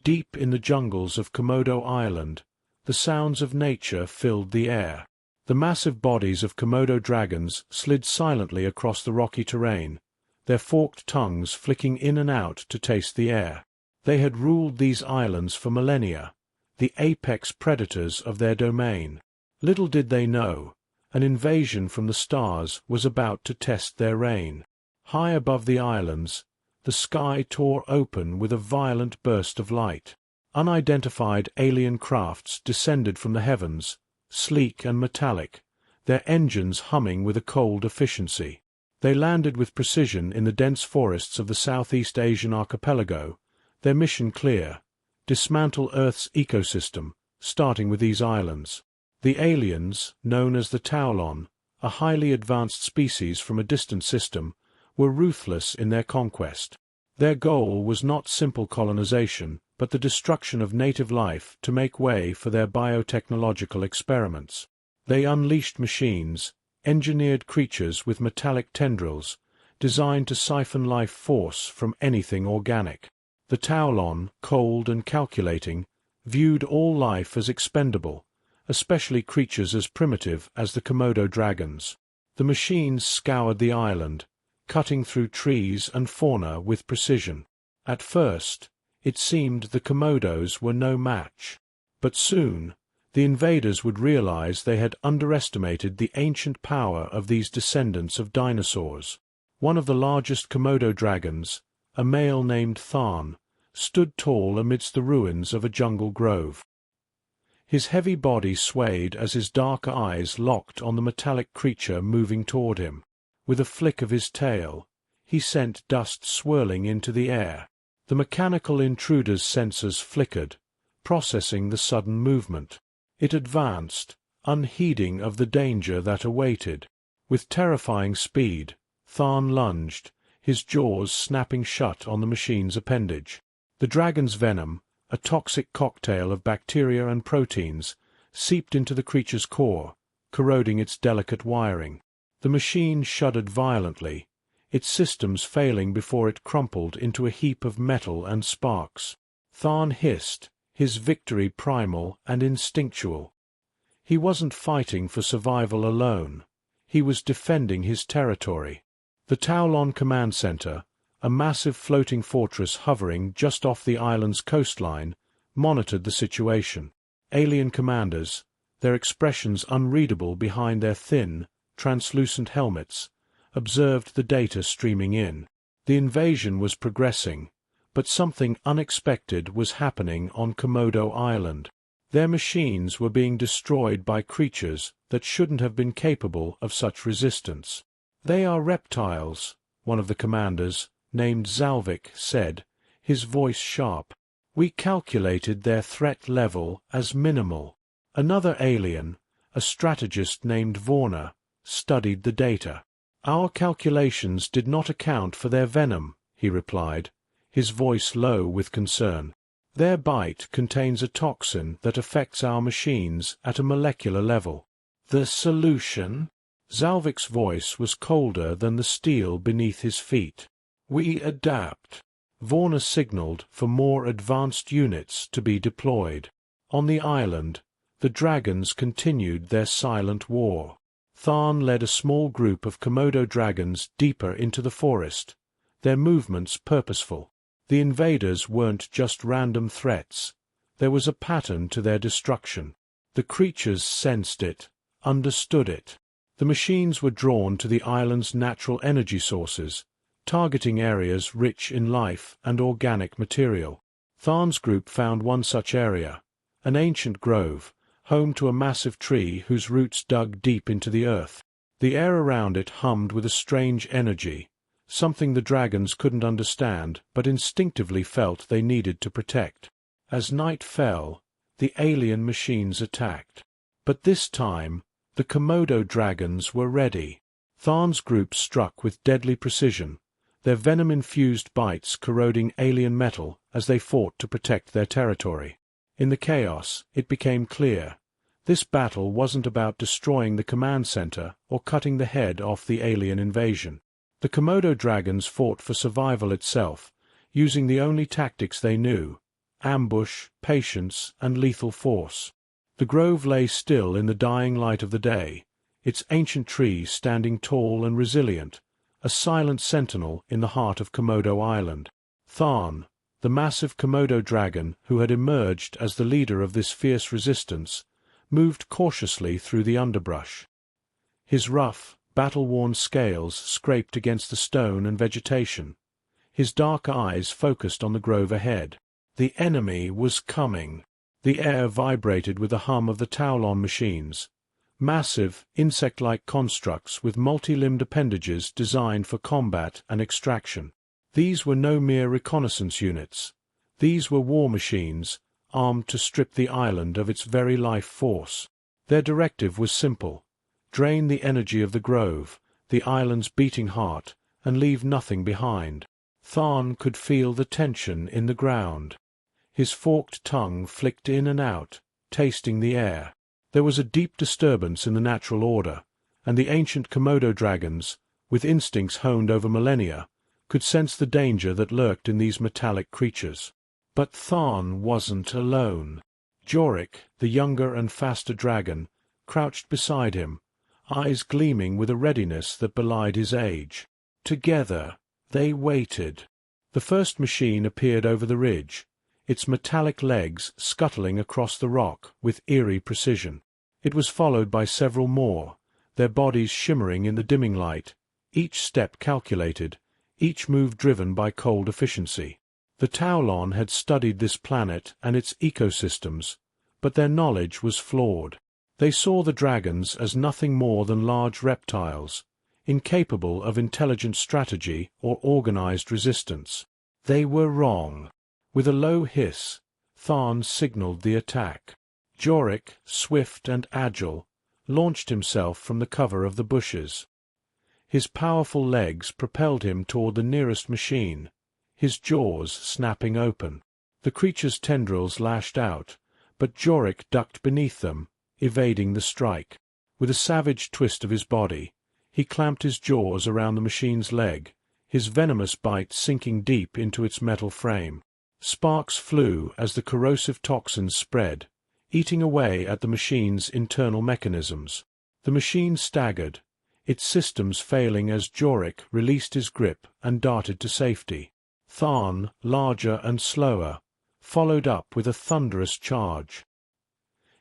Deep in the jungles of Komodo Island, the sounds of nature filled the air. The massive bodies of Komodo dragons slid silently across the rocky terrain, their forked tongues flicking in and out to taste the air. They had ruled these islands for millennia, the apex predators of their domain. Little did they know, an invasion from the stars was about to test their reign. High above the islands, the sky tore open with a violent burst of light. Unidentified alien crafts descended from the heavens, sleek and metallic, their engines humming with a cold efficiency. They landed with precision in the dense forests of the Southeast Asian archipelago, their mission clear: dismantle Earth's ecosystem, starting with these islands. The aliens, known as the Taolon, a highly advanced species from a distant system, were ruthless in their conquest. Their goal was not simple colonization, but the destruction of native life to make way for their biotechnological experiments. They unleashed machines, engineered creatures with metallic tendrils, designed to siphon life force from anything organic. The Taolon, cold and calculating, viewed all life as expendable, especially creatures as primitive as the Komodo dragons. The machines scoured the island, cutting through trees and fauna with precision. At first, it seemed the Komodos were no match. But soon, the invaders would realize they had underestimated the ancient power of these descendants of dinosaurs. One of the largest Komodo dragons, a male named Tharn, stood tall amidst the ruins of a jungle grove. His heavy body swayed as his dark eyes locked on the metallic creature moving toward him. With a flick of his tail, he sent dust swirling into the air. The mechanical intruder's sensors flickered, processing the sudden movement. It advanced, unheeding of the danger that awaited. With terrifying speed, Tharn lunged, his jaws snapping shut on the machine's appendage. The dragon's venom, a toxic cocktail of bacteria and proteins, seeped into the creature's core, corroding its delicate wiring. The machine shuddered violently, its systems failing before it crumpled into a heap of metal and sparks. Tharn hissed, his victory primal and instinctual. He wasn't fighting for survival alone. He was defending his territory. The Taolon Command Center, a massive floating fortress hovering just off the island's coastline, monitored the situation. Alien commanders, their expressions unreadable behind their thin, translucent helmets, observed the data streaming in. The invasion was progressing, but something unexpected was happening on Komodo Island. Their machines were being destroyed by creatures that shouldn't have been capable of such resistance. "They are reptiles," one of the commanders, named Zalvik, said, his voice sharp. "We calculated their threat level as minimal." Another alien, a strategist named Vorna, studied the data. "Our calculations did not account for their venom," he replied, his voice low with concern. "Their bite contains a toxin that affects our machines at a molecular level." "The solution?" Zalvik's voice was colder than the steel beneath his feet. "We adapt." Vorna signaled for more advanced units to be deployed. On the island, the dragons continued their silent war. Tharn led a small group of Komodo dragons deeper into the forest, their movements purposeful. The invaders weren't just random threats. There was a pattern to their destruction. The creatures sensed it, understood it. The machines were drawn to the island's natural energy sources, targeting areas rich in life and organic material. Tharn's group found one such area, an ancient grove, home to a massive tree whose roots dug deep into the earth. The air around it hummed with a strange energy, something the dragons couldn't understand but instinctively felt they needed to protect. As night fell, the alien machines attacked. But this time, the Komodo dragons were ready. Tharn's group struck with deadly precision, their venom-infused bites corroding alien metal as they fought to protect their territory. In the chaos, it became clear. This battle wasn't about destroying the command center or cutting the head off the alien invasion. The Komodo dragons fought for survival itself, using the only tactics they knew: ambush, patience, and lethal force. The grove lay still in the dying light of the day, its ancient trees standing tall and resilient, a silent sentinel in the heart of Komodo Island. Tharn, the massive Komodo dragon who had emerged as the leader of this fierce resistance, moved cautiously through the underbrush. His rough, battle-worn scales scraped against the stone and vegetation. His dark eyes focused on the grove ahead. The enemy was coming. The air vibrated with the hum of the Taolon machines, massive, insect-like constructs with multi-limbed appendages designed for combat and extraction. These were no mere reconnaissance units. These were war machines, armed to strip the island of its very life force. Their directive was simple: drain the energy of the grove, the island's beating heart, and leave nothing behind. Tharn could feel the tension in the ground. His forked tongue flicked in and out, tasting the air. There was a deep disturbance in the natural order, and the ancient Komodo dragons, with instincts honed over millennia, could sense the danger that lurked in these metallic creatures. But Tharn wasn't alone. Jorik, the younger and faster dragon, crouched beside him, eyes gleaming with a readiness that belied his age. Together, they waited. The first machine appeared over the ridge, its metallic legs scuttling across the rock with eerie precision. It was followed by several more, their bodies shimmering in the dimming light, each step calculated, each move driven by cold efficiency. The Taolon had studied this planet and its ecosystems, but their knowledge was flawed. They saw the dragons as nothing more than large reptiles, incapable of intelligent strategy or organized resistance. They were wrong. With a low hiss, Tharn signaled the attack. Jorik, swift and agile, launched himself from the cover of the bushes. His powerful legs propelled him toward the nearest machine, his jaws snapping open. The creature's tendrils lashed out, but Jorik ducked beneath them, evading the strike. With a savage twist of his body, he clamped his jaws around the machine's leg, his venomous bite sinking deep into its metal frame. Sparks flew as the corrosive toxins spread, eating away at the machine's internal mechanisms. The machine staggered, its systems failing as Jorik released his grip and darted to safety. Tharn, larger and slower, followed up with a thunderous charge.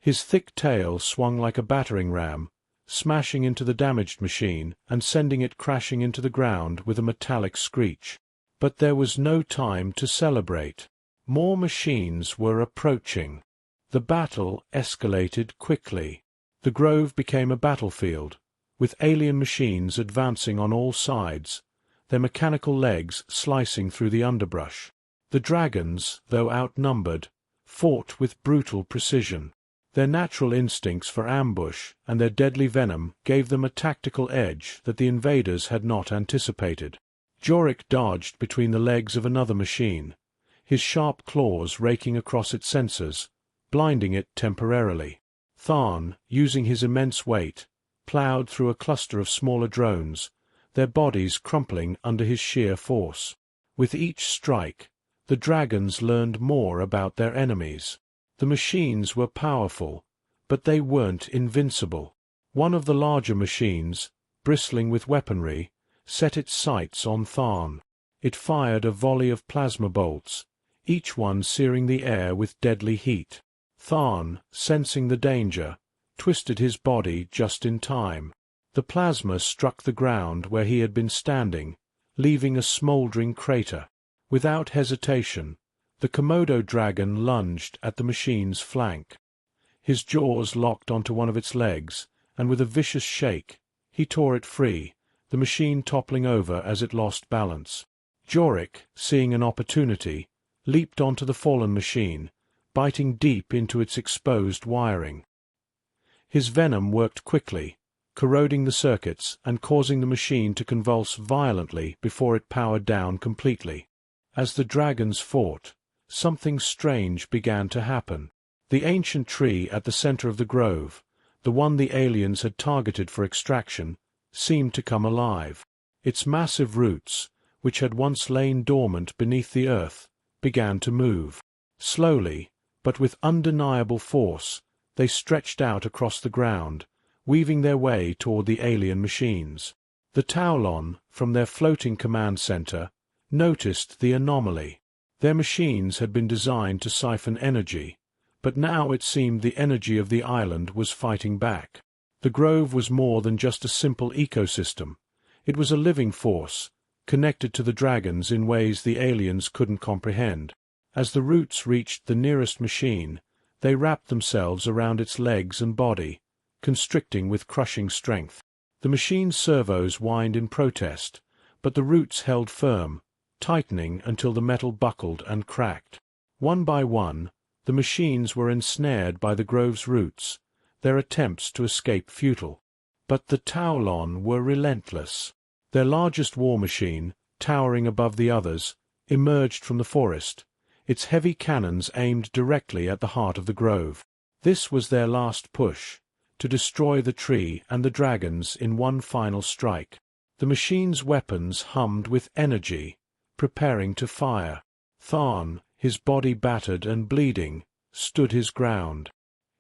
His thick tail swung like a battering ram, smashing into the damaged machine and sending it crashing into the ground with a metallic screech. But there was no time to celebrate. More machines were approaching. The battle escalated quickly. The grove became a battlefield, with alien machines advancing on all sides, their mechanical legs slicing through the underbrush. The dragons, though outnumbered, fought with brutal precision. Their natural instincts for ambush and their deadly venom gave them a tactical edge that the invaders had not anticipated. Jorik dodged between the legs of another machine, his sharp claws raking across its sensors, blinding it temporarily. Tharn, using his immense weight, ploughed through a cluster of smaller drones, their bodies crumpling under his sheer force. With each strike, the dragons learned more about their enemies. The machines were powerful, but they weren't invincible. One of the larger machines, bristling with weaponry, set its sights on Tharn. It fired a volley of plasma bolts, each one searing the air with deadly heat. Tharn, sensing the danger, twisted his body just in time. The plasma struck the ground where he had been standing, leaving a smoldering crater. Without hesitation, the Komodo dragon lunged at the machine's flank. His jaws locked onto one of its legs, and with a vicious shake, he tore it free, the machine toppling over as it lost balance. Jorik, seeing an opportunity, leaped onto the fallen machine, biting deep into its exposed wiring. His venom worked quickly, corroding the circuits and causing the machine to convulse violently before it powered down completely. As the dragons fought, something strange began to happen. The ancient tree at the center of the grove, the one the aliens had targeted for extraction, seemed to come alive. Its massive roots, which had once lain dormant beneath the earth, began to move. Slowly, but with undeniable force, they stretched out across the ground, weaving their way toward the alien machines. The Taolon, from their floating command center, noticed the anomaly. Their machines had been designed to siphon energy, but now it seemed the energy of the island was fighting back. The grove was more than just a simple ecosystem. It was a living force, connected to the dragons in ways the aliens couldn't comprehend. As the roots reached the nearest machine, they wrapped themselves around its legs and body, constricting with crushing strength. The machine's servos whined in protest, but the roots held firm, tightening until the metal buckled and cracked. One by one, the machines were ensnared by the grove's roots, their attempts to escape futile. But the Taolon were relentless. Their largest war machine, towering above the others, emerged from the forest, its heavy cannons aimed directly at the heart of the grove. This was their last push, to destroy the tree and the dragons in one final strike. The machine's weapons hummed with energy, preparing to fire. Tharn, his body battered and bleeding, stood his ground.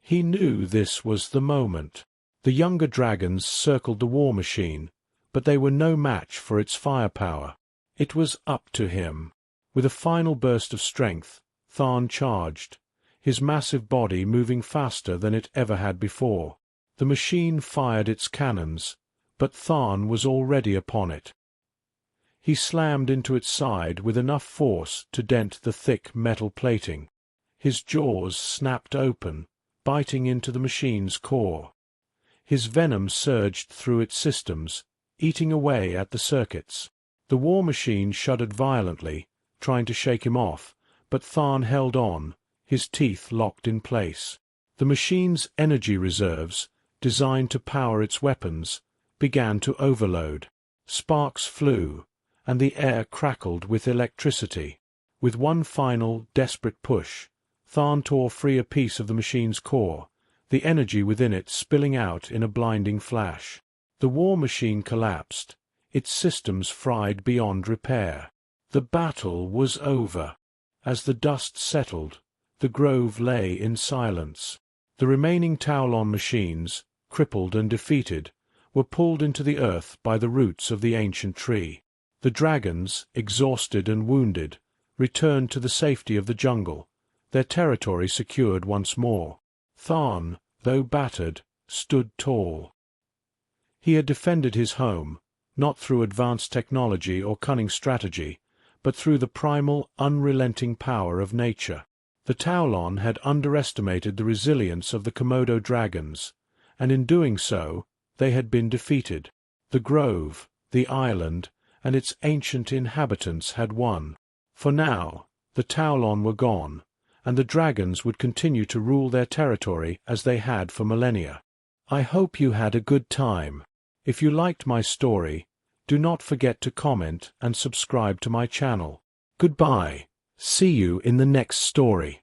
He knew this was the moment. The younger dragons circled the war machine, but they were no match for its firepower. It was up to him. With a final burst of strength, Tharn charged, his massive body moving faster than it ever had before. The machine fired its cannons, but Tharn was already upon it. He slammed into its side with enough force to dent the thick metal plating. His jaws snapped open, biting into the machine's core. His venom surged through its systems, eating away at the circuits. The war machine shuddered violently, trying to shake him off, but Tharn held on, his teeth locked in place. The machine's energy reserves, designed to power its weapons, began to overload. Sparks flew, and the air crackled with electricity. With one final, desperate push, Tharn tore free a piece of the machine's core, the energy within it spilling out in a blinding flash. The war machine collapsed, its systems fried beyond repair. The battle was over. As the dust settled, the grove lay in silence. The remaining Taolon machines, crippled and defeated, were pulled into the earth by the roots of the ancient tree. The dragons, exhausted and wounded, returned to the safety of the jungle, their territory secured once more. Tharn, though battered, stood tall. He had defended his home, not through advanced technology or cunning strategy, but through the primal, unrelenting power of nature. The Taolon had underestimated the resilience of the Komodo dragons, and in doing so, they had been defeated. The grove, the island, and its ancient inhabitants had won. For now, the Taolon were gone, and the dragons would continue to rule their territory as they had for millennia. I hope you had a good time. If you liked my story, do not forget to comment and subscribe to my channel. Goodbye. See you in the next story.